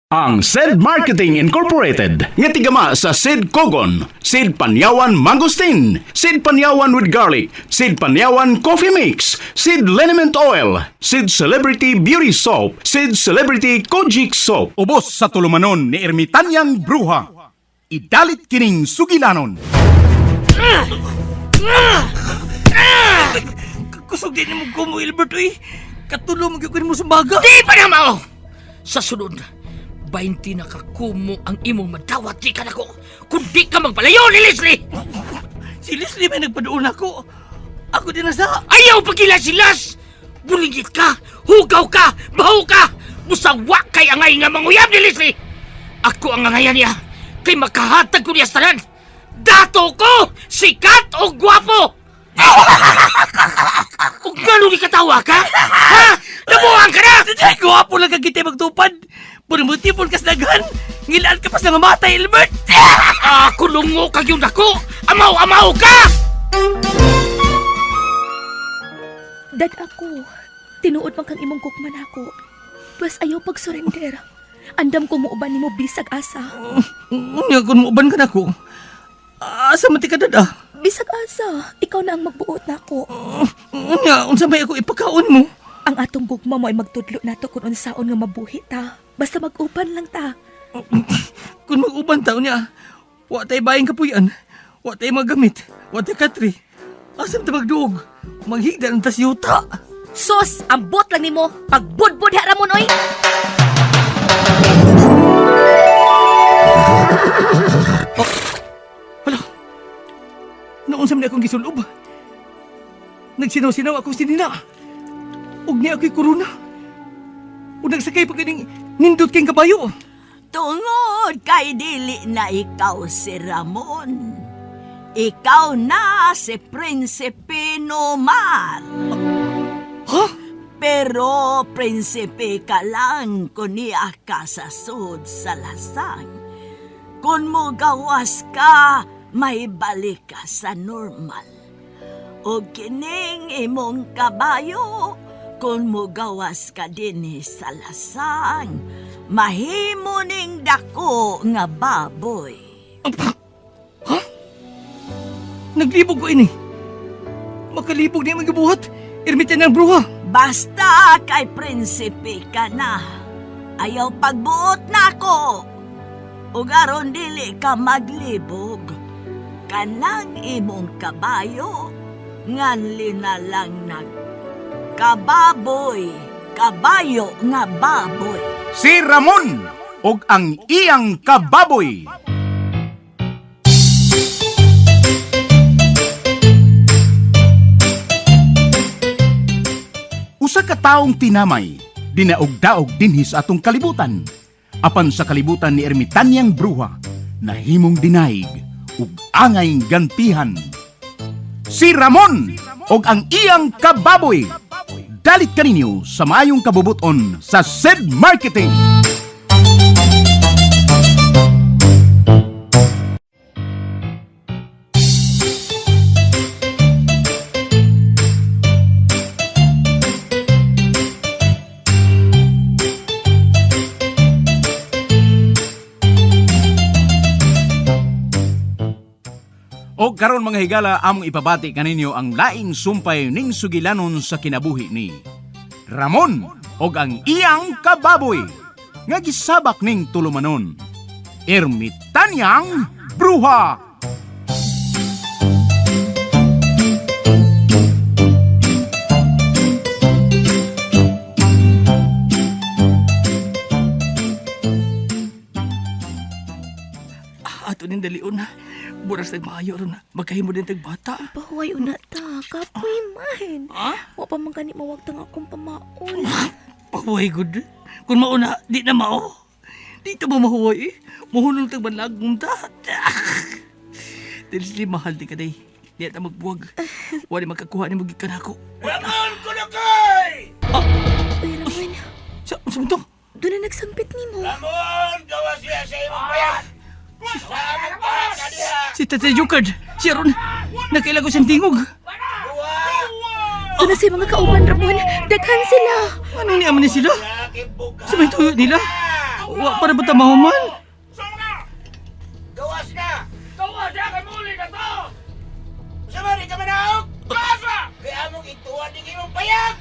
Ang SED Marketing Incorporated nga tigama sa SED Kogon, SED Panyawan Mangosteen, SED Panyawan with Garlic, SED Panyawan Coffee Mix, SED Liniment Oil, SED Celebrity Beauty Soap, SED Celebrity Kojic Soap. Ubos sa tulumanon ni Ermitanyang Bruha. Idalit kining sugilanon. Kusog din mo ko mo, Albert, eh. Katulong mo sa baga. Di pa na mao! Sa sunod, 20 na kakumo ang imong madawat di ka na ko. Kung di ka magpalayo ni Leslie! Si Leslie may nagpadoon ako. Ako din nasa... Ayaw pagilasilas! Bulingit ka, hugaw ka, baho ka! Musawa kay angay nga manguyab ni Leslie! Ako ang angayan niya, kay makahatag ko niya sa tanan. Dato ko, sikat o gwapo! Kung gano'n di katawa ka? Ha? Nabuhan ka na! Ay, guwapo lang kang kita magtupad. Puro mo tipon ka sa daghan. Ngilaan ka pa sa mamatay, Albert. Kulungo kag yung dako! Amaw-amaw ka! Dad ako, tinuod man kang imong kukman ako. Plus ayaw pag-surrender. Andam ko muuban ni mo bisag asa. Nga kung muuban ka na ko. Asa mati ka dada? Bisag asa, ikaw na ang magbuot na ako. Nga, unsa may ako ipakaon mo? Ang atong gugma mo ay magtudlo nato kung unsaon nga mabuhi ta. Basta mag-uban lang ta. Kung mag-uban taon niya, wa tayo bayang kapuyan, wa tayo magamit, wa tayo katri. Asam ta magduog, maghigda ng tasyuta. Sos, ambot lang nimo pagbudbud ha Ramon oy. Naunsam na akong gisulob. Nagsinaw-sinaw akong sinina. Ug niya ako'y korona. Ug nagsakay pa kaning nindot kayong kabayo. Tungod kay dili na ikaw si Ramon. Ikaw na si Prinsipe Nomar. Ha? Pero prinsipe ka lang kung niya ka sa sud sa lasang. Kung mo gawas ka, may balik ka sa normal. O kining imong kabayo, kung mo gawas ka din sa lasang, mahimo ning dako nga baboy. Ha? Naglibog ko ini. Makalibog niya magabuhat. Ermitan ng bruha. Basta kay prinsipe ka na. Ayaw pagbuot na ako. Ug aron dili ka maglibog. Kanang imong kabayo, nganli na lang kababoy, kabayo nga baboy. Si Ramon og ang iyang kababoy. Usa ka taong tinamay, dinaog-daog dinhi sa atong kalibutan. Apan sa kalibutan ni Ermitanyang Bruha, nahimong dinaig ug angay gantihan. Si Ramon og ang iyang kababoy. Dalit kaninyo sa maayong kabubuton sa SED Marketing. O karon mga higala, among ipabati kaninyo ang laing sumpay ning sugilanon sa kinabuhi ni Ramon og ang iyang kababoy nga gisabak ning tulumanon, Ermitanyang Bruha. Ato nin dalion na. Buras nagmaayo ron na. Magkahimo din tagbata. Bahuay una ta, kapoy man. Ha? Wa pa man gani mawagtang akong pamaon. Pahuway good. Kung mauna, di na mao. Dito ba mahuway eh? Mahulong tagbanlagong ta. Tilisli mahal di ka day. Di ata magbuwag. Wala magkakuha ni magikan ako. Ramon Kulukay! Uy, Ramon, Sa to? doon na nagsangpit ni mo. Ramon, gawas siya sa imong bayan! Sa aming bahan ka diha! Si Tatay Jukard. Siya ron. Nakailago siyang tingog. Doon na si mga kauban, Ramon. Daghan sila. Ano ni aman ni sila? Sa may tuyo nila? wa pa na ba tamahuman? Gawas na! Gawas na! Kay muli na to! Sama di ka manaog! Gawas na! Kaya among ituan di imong payag!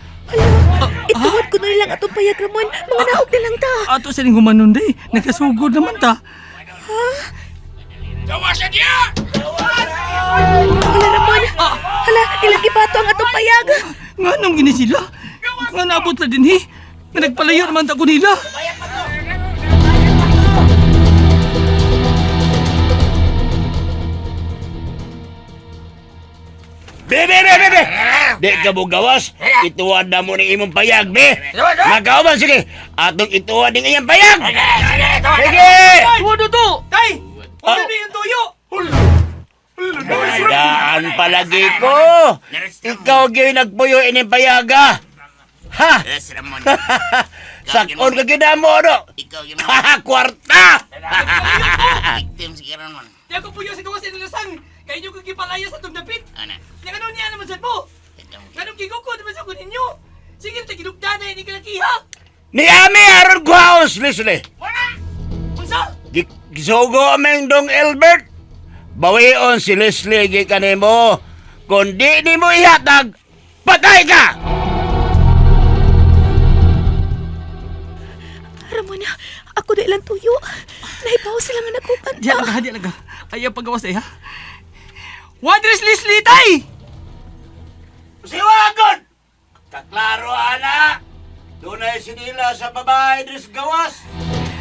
Ituwad ko na lang atong payag, Ramon. Mga naog na lang ta. Ato sining humanon day. Nagkasugod naman ta. Gawas na diya! Hala, Ramon. Hala, ilagi pa ang atong payag. Nga nung gini sila? Nga naabot na din Nga nagpalayo naman ta ko nila. Be! Di ka mo gawas, ituwad na mo ng imong payag, be! Magkauban, sige! Atong ituwad ng iyong payag! Sige! Wado to! Tay! Wado na yung tuyo! Daan palagi ko! Ikaw gyud nagpuyo ining payaga! Ha? Sakon ka ginamo, no? Ha! Kwarta! Victim si Ramon. Di ako po yung sa gawas inilasang. Kaya nyo kagipalaya sa itong dapit. Ano? Yang ano niya naman dyan mo? Ganong giguko naman sa kunin nyo. Sige, tagilugdan na hindi ka nakiha. Ni Ami aron guhaos, Leslie! Unsa? Gisugo aming dong Albert! Bawion si Leslie gikan mo. Kung di ni mo ihatag, patay ka! Ramon, ako na ilang tuyo. Nahibaw sila nga nakupan Di lang ka, di lang ka. Ayaw paggawas ha. Wadres Leslie, tay! Siwagon! Kaklaro, ana! Dunay sinila sa babae dres gawas.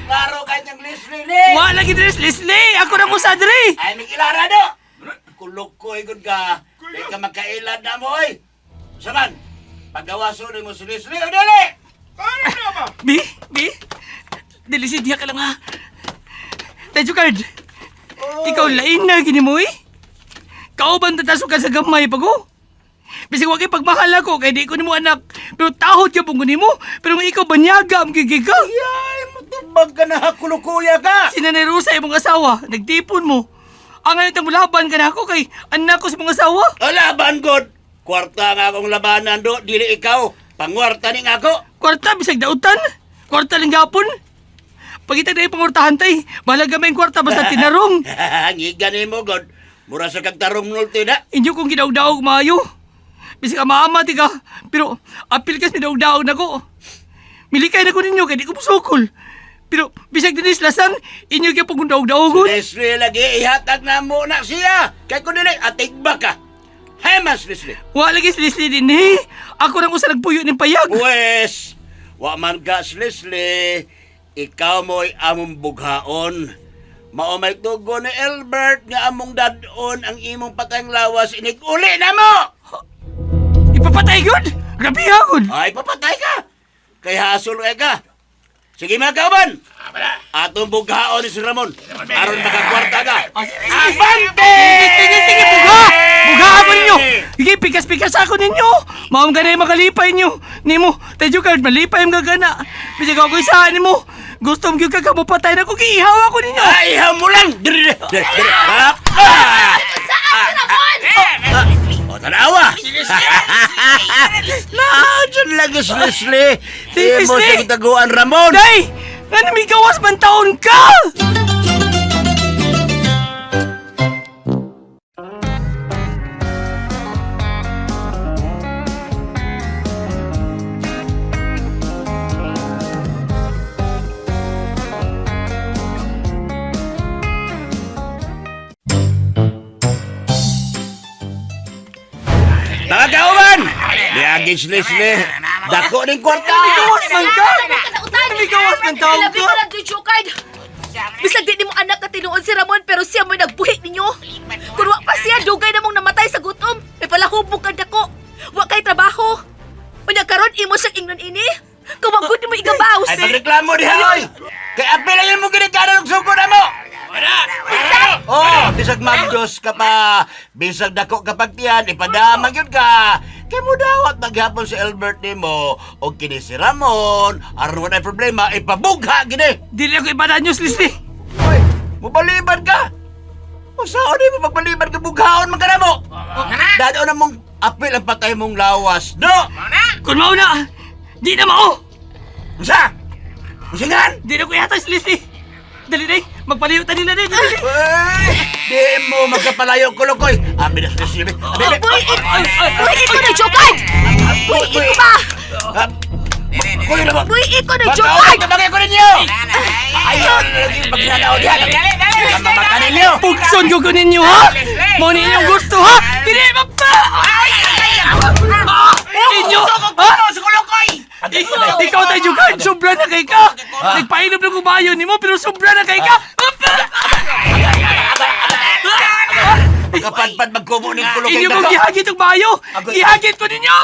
Klaro kanyang Leslie ni! Wala lagi Dres Leslie! Ako na mo sa Dre! Ay, mikilara do! Kulok ko, igod ka. Di ka magkailad na mo, oy! Saman, paggawaso ni mo si Leslie, o dali! Bi? Delisidiya ka lang ha. Tayo card. Ikaw lain na gini mo Kauban tataso ka sa gamay pa ko. Bisig wag pagmahal ako kay di ko nimo anak. Pero tahod ka pong mo. Pero ikaw banyaga ang gigig ka. Ay, matubag ka na, kulukuya ka! Si Nanay Rosa imong asawa, nagtipon mo. Ang anong mulaban ka na ako kay anak ko sa mga asawa. Laban, God! Kwarta nga akong labanan do, dili ikaw. Pangwarta ni nga ako. Kwarta bisag dautan. Kwarta lang gapon. Pagita na yung pangurtahan tay, bahala gamay yung kwarta basta tinarong. Ngigan ni mo, God. Mura sa kagtarong nulti na. Inyo kong ginaw-daog maayo. Bisig amaamati ka, pero apil kas nidaog-daog na ko. Milikay na ko ninyo, kaya di ko musukol. Pero bisag dinis lasan, inyo kaya pong daog-daogon. Leslie lagi, ihatag na mo na siya. Kaya kung dili, atigba ka. Hay mas, Leslie. Wala lagi si Leslie din Ako nang usa nagpuyo ng payag. Wes, wa man ka, Leslie. Ikaw mo'y among bughaon. Maumay tugo ni Albert nga among dadon ang imong patayang lawas inig-uli na mo! Ipapatay yun! Grabe yun! Ay, papatay ka! Kaya hasol ka! Sige mga kauban! Atong bughaon ni si Ramon. Aron makakwarta ka! Abante! Sige, buga! Buga ako ninyo! Sige, pikas-pikas ako ninyo! Maam ka na yung makalipay nyo! Nimo, tayo card, malipay yung gagana! Bisig ako isaan mo! Gusto mo yung kakamupatay na kung iihaw ako ninyo! Ay, ihaw mo lang! Diri! Saan si Ramon? O, tanawa! Diyan lagi si Leslie! Di mo Leslie! sa kitaguan, Ramon! Day! Ano may gawas man taon ka? Mga kauban! Diagin si Leslie! Dako ng kwarta! Gawas man ka? Ano may gawas man taon Labi ka? ko lang yung card. Bisag di mo anak na tinuod si Ramon pero siya mo'y nagbuhi ninyo. Kung wa pa siya, dugay na mong namatay sa gutom. May palahubog ka dako. Wa kay trabaho. O nagkaroon imo siyang ingnon ini. Kumagod mo igabaws. Ay, pagreklamo diha, oy! Kaya apilangin mo ginikanan ng sugo na mo! Oh, bisag magdos ka pa. Bisag dako kapag tiyan, ipadamag yun ka. Kaya mo dawat maghapon si Albert ni mo o kini si Ramon. Aron mo na problema, ipabugha gini. Dili ako ipadanyos, Leslie. Uy, mubaliban ka. Masaon mo magbaliban ka bughaon man ka na mo. Dado na mong apil ang patay mong lawas, no? Kung mauna, di na mao. Sa? Musingan! Di na ko yata si Leslie. Dali, day. Magpalayo tayo nila, day. Dali, day. Ay! Di mo magkapalayo ko, Lukoy. Abi na si Leslie. Buhiin ko na, Jokard! Buhiin ko ba? Kuya naman. Buhiin ko na, Bakaw, Jokard! tabagay ko ninyo! Ayaw, magnanao diyan. Kamamakan ninyo. Pugson ko ko ninyo, ha? Mo ninyong gusto, ha? Dili, magpa! Inyo, ha? Ikaw tayo, Jukard. Sobra na kay ka. Nagpainom ng kumayo ni mo, pero sobra na kay ka. Kapadpad magkumo ng kulong Inyo kong gihagit ang bayo. Gihagit ko ninyo.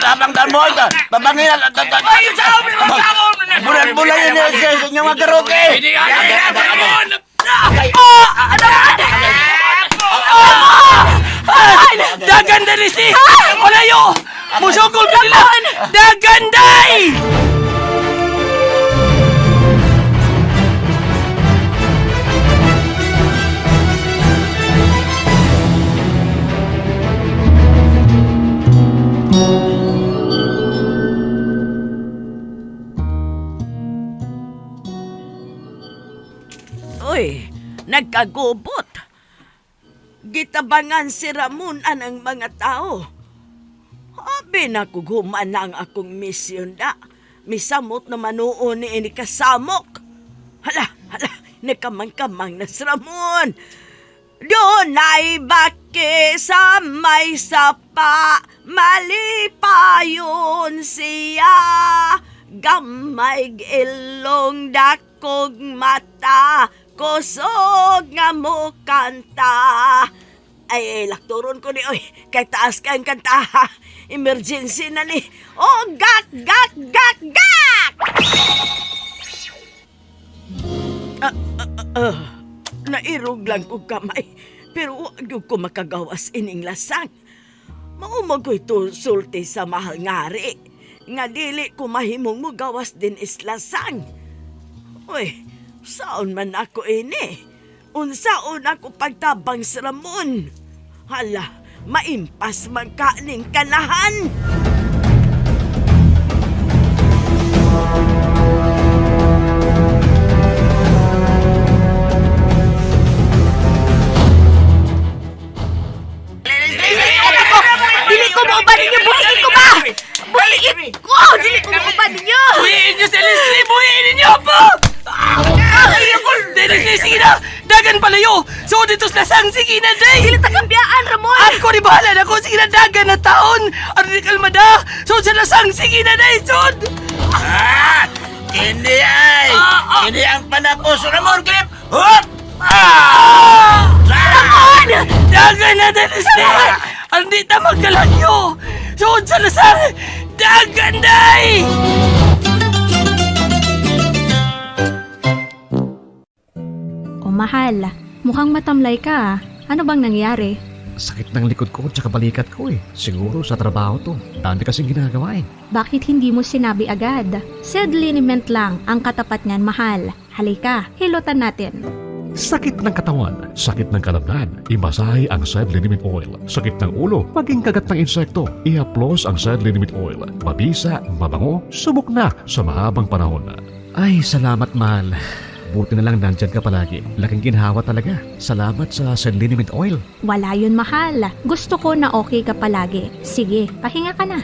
Tabang mo ito. Babangin na. Bulan-bulan yun sa inyong mga karaoke. Dagan na rin si! Malayo! Musukol ka nila! Dagan day! Uy, nagkagubot. Gitabangan si Ramon anang mga tao. Abi na kuguman na ang akong misyon da. Misamot na manuon ni ini kasamok. Hala, nakamang-kamang na si Ramon. Doon ay baki sa may sapa, malipayon siya. Gamay ilong dakog mata, kusog nga mo kanta. Ay, lakturon ko ni, oy, kay taas ka ang kanta, ha. Emergency na ni. Oh, gak! Nairog lang ko kamay, pero wag yung ko makagawas ining lasang. Maumag ko ito sulti sa mahal ngari, nga dili ko mahimong mo gawas din islasang. Uy, saon man ako ini? Unsaon ako pagtabang sa Ramon? Hala, maimpas man kaning kanahan. Dili ko mauban ninyo! Buhiin ko ba? Buhiin ko! Dili ko mauban ninyo! Buhiin niyo si Leslie! Buhiin ninyo po! Leslie, sige na! Dagan palayo! So, dito sa lasang, sige na, day! Dili takambiyaan, Ramon! Ako ni bahala na ako! Sige na, dagan na taon! Ano ni kalmada? So, sa lasang, sige na, day! Sud! Hindi ay! Hindi ang panapos. Ramon, Grip! Hop! Ramon! Dagan na, day, Leslie! Hindi ta magkalanyo! So, sa lasang, dagan, day! O mahal, mukhang matamlay ka. Ano bang nangyari? Sakit ng likod ko at balikat ko eh. Siguro sa trabaho to. Dami kasing ginagawa eh. Bakit hindi mo sinabi agad? Said liniment lang ang katapat niyan, mahal. Halika, hilutan natin. Sakit ng katawan, sakit ng kalamnan, imasahe ang Side Liniment Oil. Sakit ng ulo, maging kagat ng insekto, i-haplos ang Side Liniment Oil. Mabisa, mabango, subok na sa mahabang panahon. Ay, salamat mahal. Buti na lang nandyan ka palagi. Laking ginhawa talaga. Salamat sa Side Liniment Oil. Wala yun, mahal. Gusto ko na okay ka palagi. Sige, pahinga ka na.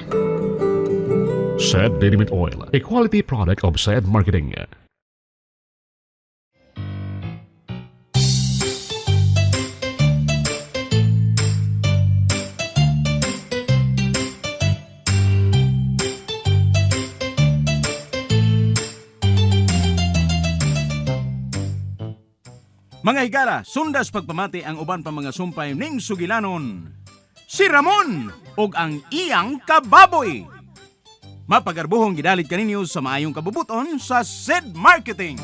Side Liniment Oil, a quality product of Side Marketing. Mga higala, sundas pagpamati ang uban pa mga sumpay ning sugilanon. Si Ramon ug ang iyang kababoy. Mapagarbuhong gidalit kaninyo sa maayong kabubuton sa Sid Marketing.